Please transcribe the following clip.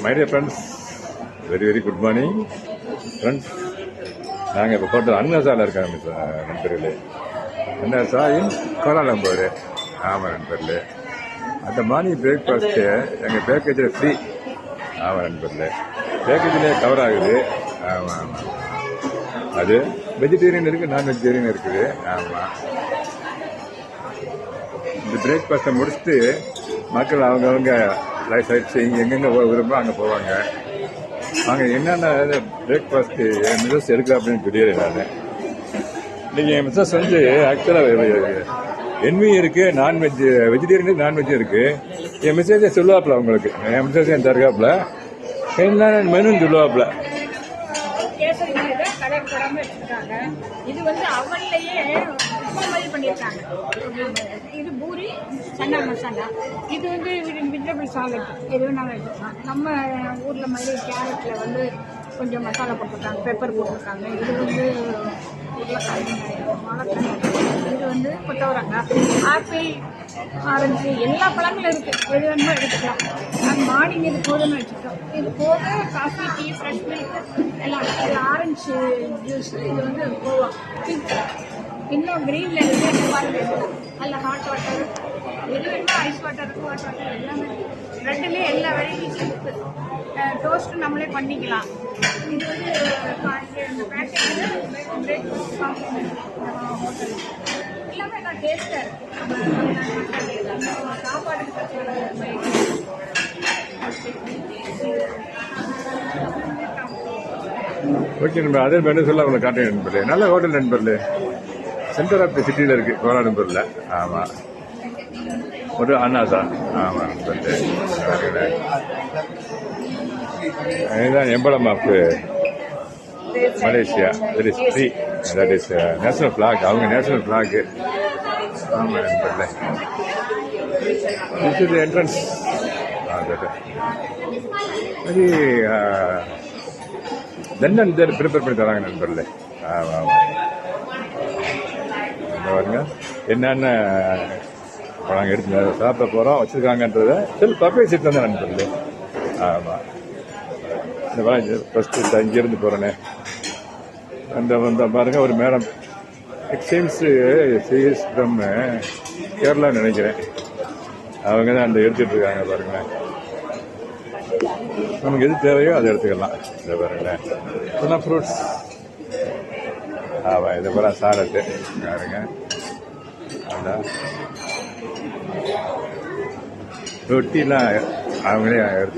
My dear friends, very very good morning friends. நாங்கள் இப்போ hotel அன்னசாவில் இருக்காங்க நண்பர்களே. அன்னசா இன் கோலாலம்பூர். ஆமாம் நண்பர்களே. அந்த மார்னிங் பிரேக்ஃபாஸ்ட்டு எங்கள் பேக்கேஜில் ஃப்ரீ. ஆமாம் நண்பர்களே, பேக்கேஜிலே கவர் ஆகுது. ஆமாம் ஆமாம், அது வெஜிடேரியன் இருக்குது, நான் வெஜிடேரியன் இருக்குது. ஆமாம், இந்த பிரேக்ஃபாஸ்ட்டை முடிச்சுட்டு மக்கள் அவங்கவுங்க சைட் சீயிங் எங்கெங்கே விரும்போ அங்கே போவாங்க. அங்கே என்னென்ன பிரேக்ஃபாஸ்ட்டு என் மிஸ்ஸஸ் எடுக்க அப்படின்னு தெரியல. நான் இன்றைக்கி என் மிஸ்ஸஸ் வந்து ஆக்சுவலாக என்வி இருக்குது, நான்வெஜ் வெஜிடேரியன் நான்வெஜ்ஜும் இருக்குது. என் மிஸ்ஸஸே சொல்லுவாப்பில் அவங்களுக்கு, என் மிஸ்ஸஸ் என் தருகாப்பில் என்னென்ன மெனுன்னு சொல்லுவாப்பில். இது வந்து அவன்லையே பண்ணியிருக்காங்க. இது பூரி சன்னா மசாலா. இது வந்து வெஜிடபிள் சாலட் எது வேணாலும் எடுத்துக்கலாம். நம்ம ஊரில் மாதிரி கேரட்டில் வந்து கொஞ்சம் மசாலா போட்டிருக்காங்க, பெப்பர் போட்டிருக்காங்க. இது வந்து உருளைக்கிழங்கு, வாழைக்காய், இது வந்து கொத்தவரங்காய், ஆப்பிள், ஆரஞ்சு, எல்லா பழங்களும் இருக்குது. எது வேணுமோ எடுத்துக்கலாம். நாங்கள் மார்னிங் இது போதும்னு வச்சுருக்கோம். இது போக காஃபி, டீ, ஃப்ரெஷ் மில்க் எல்லாம். இது ஆரஞ்சு ஜூஸ், இது வந்து கோவா, இன்னும் கிரீன்ல இருக்குது. அதில் ஹாட் வாட்டர் எது வேணுமோ, ஐஸ் வாட்டர், ஹாட் வாட்டர் எல்லாமே. ப்ரெட்லேயே எல்லா வெரைட்டிஸும் இருக்குது. டோஸ்ட்டு நம்மளே பண்ணிக்கலாம். இது வந்து இந்த பேக்கேஜில் பிரேக்ஃபாஸ்ட் ஹோட்டல் எல்லாமே நான் டேஸ்ட்டாக இருக்குது. சாப்பாடுக்கு ஓகே நண்பர், அதே மெனு சொல்ல உங்களை காட்டுங்க நண்பர்களே. நல்ல ஹோட்டல் நண்பர்களே, சென்டர் ஆஃப் தி சிட்டியில் இருக்குது கோலாலம்பூரில். ஆமாம், ஒரு அண்ணாசா. ஆமாம் நண்பர்களே, இதுதான் emblem of Malaysia. That is free, that is national flag, அவங்க நேஷனல் ஃப்ளாக்கு. ஆமாம் நண்பர்களே, திஸ் இஸ் என்ட்ரன்ஸ். அது லண்டன் ப்ரிப்பேர் பண்ணி தராங்க நண்பர்களே. ஆமாம் ஆமாம், பாருங்க என்னென்ன நாங்கள் எடுத்து சாப்பிட போகிறோம் வச்சுருக்காங்கன்றதை பர்ஃபெக்ட் தான் நண்பர்களே. ஆமாம், இந்த பாருங்க ஃபஸ்ட்டு இங்கேருந்து போகிறேனே அந்த பாருங்கள் ஒரு madam exchange CS from Kerala நினைக்கிறேன். அவங்க தான் அந்த எடுத்துகிட்ருக்காங்க பாருங்களேன். நமக்கு எது தேவையோ அதை எடுத்துக்கலாம். இதை பாருங்களேன், இதெல்லாம் ஃப்ரூட்ஸ். ஆமாம், இது போல சாலட்டு பாருங்க. அதான் ரொட்டிலாம் அவங்களே எடுத்து